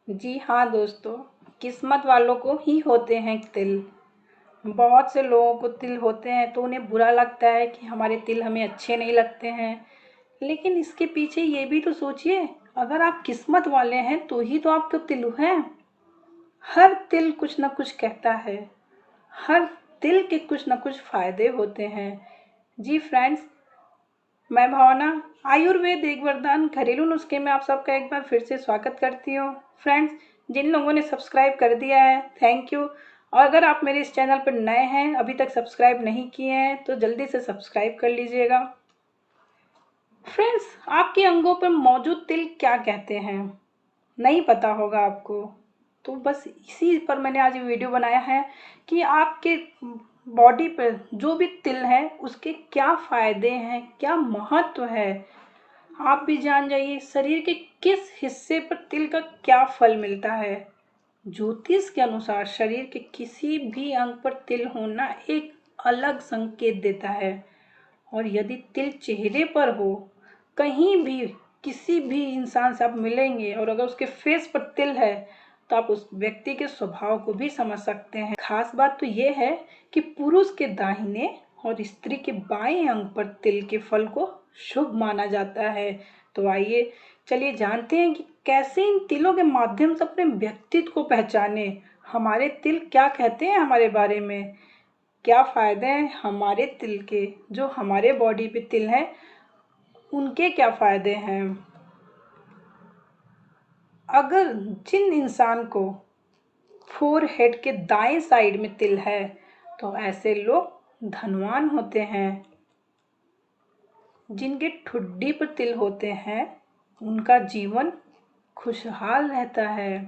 जी हाँ दोस्तों, किस्मत वालों को ही होते हैं तिल। बहुत से लोगों को तिल होते हैं तो उन्हें बुरा लगता है कि हमारे तिल हमें अच्छे नहीं लगते हैं। लेकिन इसके पीछे ये भी तो सोचिए, अगर आप किस्मत वाले हैं तो ही तो आप तो तिल हैं। हर तिल कुछ ना कुछ कहता है, हर तिल के कुछ ना कुछ फायदे होते हैं। जी फ्रेंड्स, मैं भावना आयुर्वेद एक वरदान घरेलू नुस्खे में आप सबका एक बार फिर से स्वागत करती हूँ। फ्रेंड्स, जिन लोगों ने सब्सक्राइब कर दिया है, थैंक यू। और अगर आप मेरे इस चैनल पर नए हैं, अभी तक सब्सक्राइब नहीं किए हैं, तो जल्दी से सब्सक्राइब कर लीजिएगा। फ्रेंड्स, आपके अंगों पर मौजूद तिल क्या कहते हैं, नहीं पता होगा आपको। तो बस इसी पर मैंने आज वीडियो बनाया है कि आपके बॉडी पर जो भी तिल है उसके क्या फायदे हैं, क्या महत्व है। आप भी जान जाइए शरीर के किस हिस्से पर तिल का क्या फल मिलता है। ज्योतिष के अनुसार शरीर के किसी भी अंग पर तिल होना एक अलग संकेत देता है। और यदि तिल चेहरे पर हो, कहीं भी किसी भी इंसान से आप मिलेंगे और अगर उसके फेस पर तिल है तो आप उस व्यक्ति के स्वभाव को भी समझ सकते हैं। खास बात तो ये है कि पुरुष के दाहिने और स्त्री के बाएं अंग पर तिल के फल को शुभ माना जाता है। तो आइए चलिए जानते हैं कि कैसे इन तिलों के माध्यम से अपने व्यक्तित्व को पहचाने। हमारे तिल क्या कहते हैं हमारे बारे में, क्या फायदे हैं हमारे तिल के, जो हमारे बॉडी पे तिल हैं उनके क्या फायदे हैं। अगर जिन इंसान को फोरहेड के दाएं साइड में तिल है तो ऐसे लोग धनवान होते हैं। जिनके ठुड्डी पर तिल होते हैं उनका जीवन खुशहाल रहता है।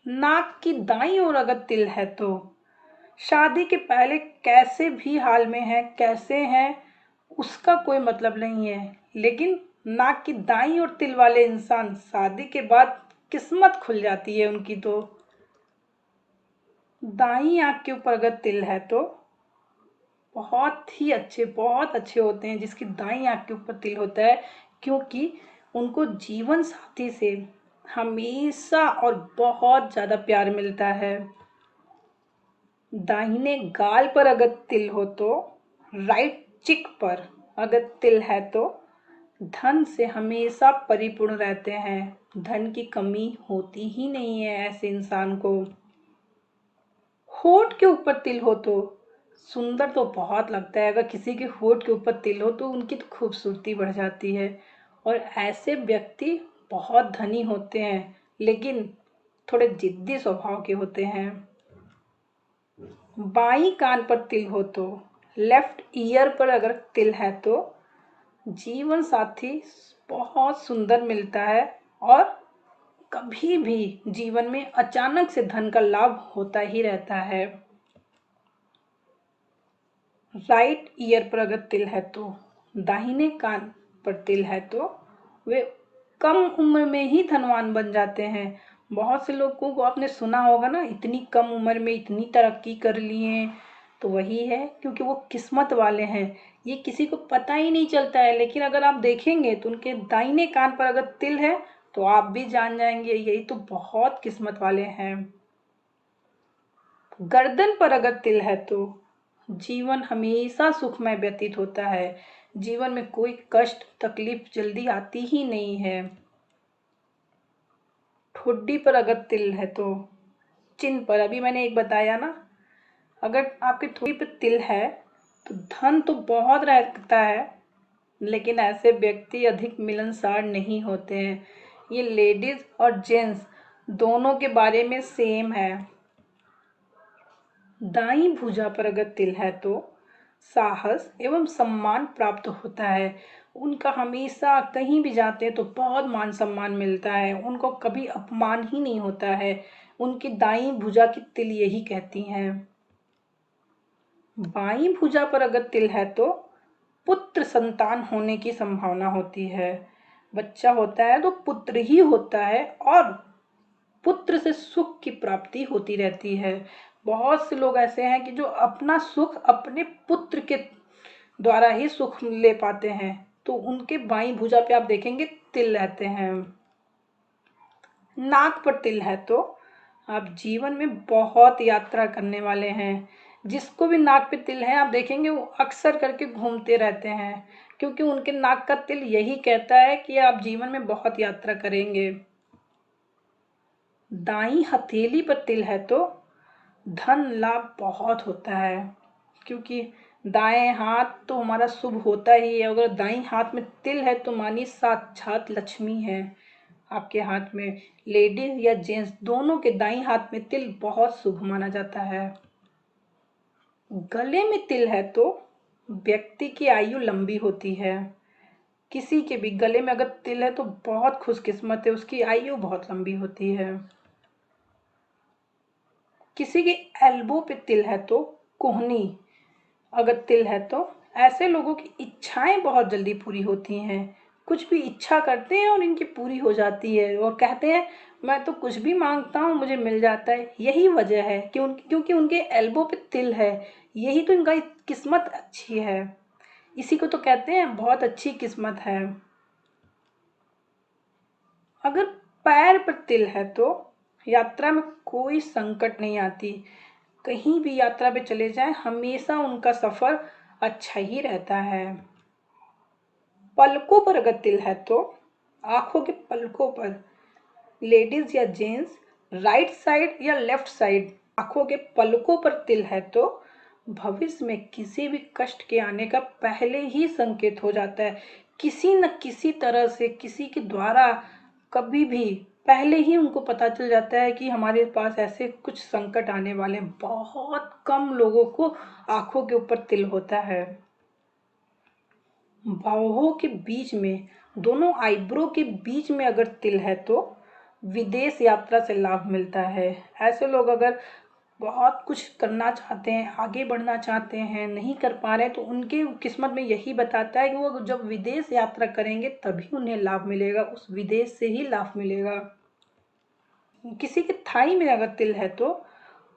नाक की दाईं ओर अगर तिल है तो शादी के पहले कैसे भी हाल में है, कैसे हैं, उसका कोई मतलब नहीं है। लेकिन नाक की दाईं ओर तिल वाले इंसान शादी के बाद किस्मत खुल जाती है उनकी। तो दाईं आंख के ऊपर अगर तिल है तो बहुत अच्छे होते हैं जिसकी दाईं आंख के ऊपर तिल होता है, क्योंकि उनको जीवन साथी से हमेशा और बहुत ज़्यादा प्यार मिलता है। दाहिने गाल पर अगर तिल हो तो, राइट चिक पर अगर तिल है तो धन से हमेशा परिपूर्ण रहते हैं। धन की कमी होती ही नहीं है ऐसे इंसान को। होठ के ऊपर तिल हो तो सुंदर तो बहुत लगता है। अगर किसी के होठ के ऊपर तिल हो तो उनकी तो खूबसूरती बढ़ जाती है। और ऐसे व्यक्ति बहुत धनी होते हैं लेकिन थोड़े जिद्दी स्वभाव के होते हैं। बाईं कान पर तिल हो तो, लेफ्ट ईयर पर अगर तिल है तो जीवन साथी बहुत सुंदर मिलता है और कभी भी जीवन में अचानक से धन का लाभ होता ही रहता है। राइट ईयर पर अगर तिल है तो, दाहिने कान पर तिल है तो वे कम उम्र में ही धनवान बन जाते हैं। बहुत से लोगों को आपने सुना होगा ना, इतनी कम उम्र में इतनी तरक्की कर लिए। तो वही है क्योंकि वो किस्मत वाले हैं। ये किसी को पता ही नहीं चलता है, लेकिन अगर आप देखेंगे तो उनके दाहिने कान पर अगर तिल है तो आप भी जान जाएंगे यही तो बहुत किस्मत वाले हैं। गर्दन पर अगर तिल है तो जीवन हमेशा सुखमय व्यतीत होता है। जीवन में कोई कष्ट तकलीफ जल्दी आती ही नहीं है। ठुड्डी पर अगर तिल है तो, चिन्ह पर अभी मैंने एक बताया ना, अगर आपकी ठुड्डी पर तिल है तो धन तो बहुत रहता है, लेकिन ऐसे व्यक्ति अधिक मिलनसार नहीं होते हैं। ये लेडीज और जेंट्स दोनों के बारे में सेम है। दाईं भुजा पर अगर तिल है तो साहस एवं सम्मान प्राप्त होता है। उनका हमेशा कहीं भी जाते हैं तो बहुत मान सम्मान मिलता है, उनको कभी अपमान ही नहीं होता है। उनकी दाईं भुजा की तिल यही कहती हैं। बाईं भुजा पर अगर तिल है तो पुत्र संतान होने की संभावना होती है। बच्चा होता है तो पुत्र ही होता है और पुत्र से सुख की प्राप्ति होती रहती है। बहुत से लोग ऐसे हैं कि जो अपना सुख अपने पुत्र के द्वारा ही सुख ले पाते हैं, तो उनके बाईं भुजा पे आप देखेंगे तिल रहते हैं। नाक पर तिल है तो आप जीवन में बहुत यात्रा करने वाले हैं। जिसको भी नाक पे तिल है आप देखेंगे वो अक्सर करके घूमते रहते हैं, क्योंकि उनके नाक का तिल यही कहता है कि आप जीवन में बहुत यात्रा करेंगे। दाई हथेली पर तिल है तो धन लाभ बहुत होता है, क्योंकि दाएं हाथ तो हमारा शुभ होता ही है। अगर दाईं हाथ में तिल है तो मानिए साक्षात लक्ष्मी है आपके हाथ में। लेडीज या जेंट्स दोनों के दाईं हाथ में तिल बहुत शुभ माना जाता है। गले में तिल है तो व्यक्ति की आयु लंबी होती है। किसी के भी गले में अगर तिल है तो बहुत खुशकिस्मत है, उसकी आयु बहुत लंबी होती है। किसी के एल्बो पे तिल है तो कोहनी अगर तिल है तो ऐसे लोगों की इच्छाएं बहुत जल्दी पूरी होती हैं। कुछ भी इच्छा करते हैं और इनकी पूरी हो जाती है, और कहते हैं मैं तो कुछ भी मांगता हूँ मुझे मिल जाता है। यही वजह है कि क्योंकि उनके एल्बो पे तिल है। यही तो इनका किस्मत अच्छी है। इसी को तो कहते हैं बहुत अच्छी किस्मत है। अगर पैर पर तिल है तो यात्रा में कोई संकट नहीं आती। कहीं भी यात्रा पे चले जाएं हमेशा उनका सफर अच्छा ही रहता है। पलकों पर अगर तिल है तो आंखों के पलकों पर, लेडीज या जेंट्स, राइट साइड या लेफ्ट साइड आंखों के पलकों पर तिल है तो भविष्य में किसी भी कष्ट के आने का पहले ही संकेत हो जाता है। किसी न किसी तरह से किसी के द्वारा कभी भी पहले ही उनको पता चल जाता है कि हमारे पास ऐसे कुछ संकट आने वाले हैं। बहुत कम लोगों को आंखों के ऊपर तिल होता है। बाहों के बीच में, दोनों आईब्रो के बीच में अगर तिल है तो विदेश यात्रा से लाभ मिलता है। ऐसे लोग अगर बहुत कुछ करना चाहते हैं, आगे बढ़ना चाहते हैं, नहीं कर पा रहे हैं, तो उनके किस्मत में यही बताता है कि वो जब विदेश यात्रा करेंगे तभी उन्हें लाभ मिलेगा, उस विदेश से ही लाभ मिलेगा। किसी के थाई में अगर तिल है तो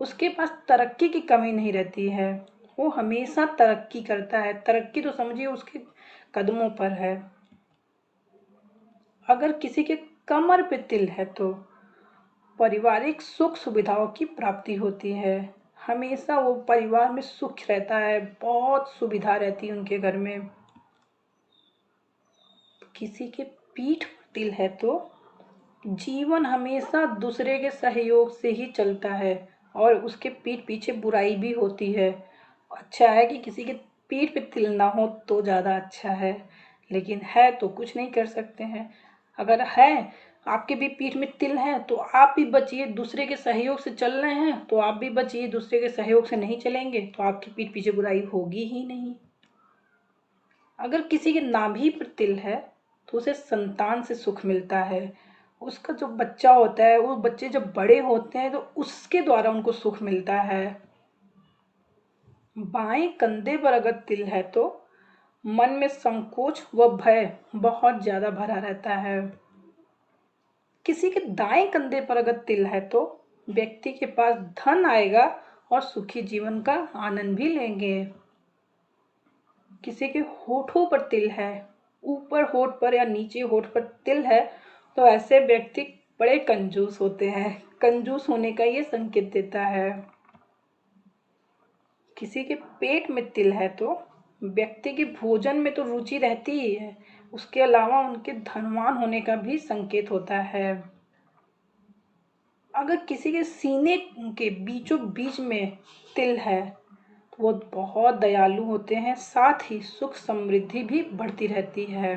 उसके पास तरक्की की कमी नहीं रहती है। वो हमेशा तरक्की करता है। तरक्की तो समझिए उसके कदमों पर है। अगर किसी के कमर पे तिल है तो पारिवारिक सुख सुविधाओं की प्राप्ति होती है। हमेशा वो परिवार में सुख रहता है, बहुत सुविधा रहती है उनके घर में। किसी के पीठ पर तिल है तो जीवन हमेशा दूसरे के सहयोग से ही चलता है, और उसके पीठ पीछे बुराई भी होती है। अच्छा है कि किसी के पीठ पे तिल ना हो तो ज़्यादा अच्छा है, लेकिन है तो कुछ नहीं कर सकते हैं। अगर है आपके भी पीठ में तिल है तो आप भी बचिए। दूसरे के सहयोग से चल रहे हैं तो आप भी बचिए। दूसरे के सहयोग से नहीं चलेंगे तो आपकी पीठ पीछे बुराई होगी ही नहीं। अगर किसी के नाभि पर तिल है तो उसे संतान से सुख मिलता है। उसका जो बच्चा होता है, वो बच्चे जब बड़े होते हैं तो उसके द्वारा उनको सुख मिलता है। बाएं कंधे पर अगर तिल है तो मन में संकोच व भय बहुत ज्यादा भरा रहता है। किसी के दाएं कंधे पर अगर तिल है तो व्यक्ति के पास धन आएगा और सुखी जीवन का आनंद भी लेंगे। किसी के होठों पर तिल है, ऊपर होठ पर या नीचे होठ पर तिल है, तो ऐसे व्यक्ति बड़े कंजूस होते हैं। कंजूस होने का ये संकेत देता है। किसी के पेट में तिल है तो व्यक्ति की भोजन में तो रुचि रहती ही है, उसके अलावा उनके धनवान होने का भी संकेत होता है। अगर किसी के सीने के बीचों बीच में तिल है तो वो बहुत दयालु होते हैं, साथ ही सुख समृद्धि भी बढ़ती रहती है।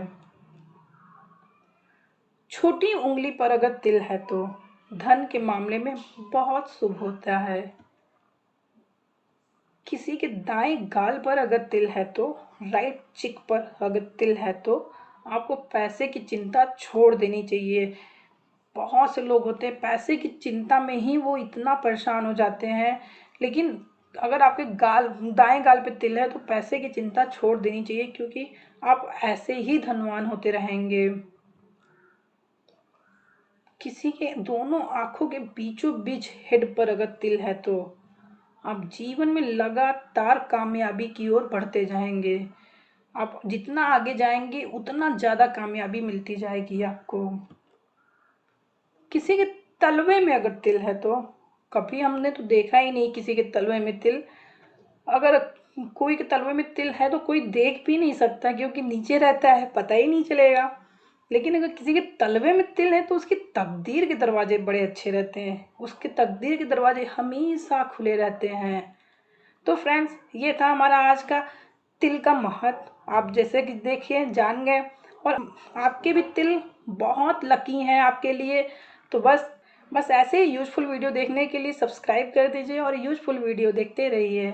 छोटी उंगली पर अगर तिल है तो धन के मामले में बहुत शुभ होता है। किसी के दाएं गाल पर अगर तिल है तो, राइट चिक पर अगर तिल है तो आपको पैसे की चिंता छोड़ देनी चाहिए। बहुत से लोग होते हैं पैसे की चिंता में ही वो इतना परेशान हो जाते हैं, लेकिन अगर आपके दाएं गाल पे तिल है तो पैसे की चिंता छोड़ देनी चाहिए, क्योंकि आप ऐसे ही धनवान होते रहेंगे। किसी के दोनों आंखों के बीचों बीच हेड पर अगर तिल है तो आप जीवन में लगातार कामयाबी की ओर बढ़ते जाएंगे। आप जितना आगे जाएंगे उतना ज़्यादा कामयाबी मिलती जाएगी आपको। किसी के तलवे में अगर तिल है तो कभी हमने तो देखा ही नहीं किसी के तलवे में तिल। अगर कोई के तलवे में तिल है तो कोई देख भी नहीं सकता क्योंकि नीचे रहता है, पता ही नहीं चलेगा। लेकिन अगर किसी के तलवे में तिल है तो उसकी तकदीर के दरवाजे बड़े अच्छे रहते हैं, उसके तकदीर के दरवाजे हमेशा खुले रहते हैं। तो फ्रेंड्स, ये था हमारा आज का तिल का महत्व। आप जैसे कि देखिए जान गए, और आपके भी तिल बहुत लकी हैं आपके लिए। तो बस ऐसे ही यूज़फुल वीडियो देखने के लिए सब्सक्राइब कर दीजिए और यूज़फुल वीडियो देखते रहिए।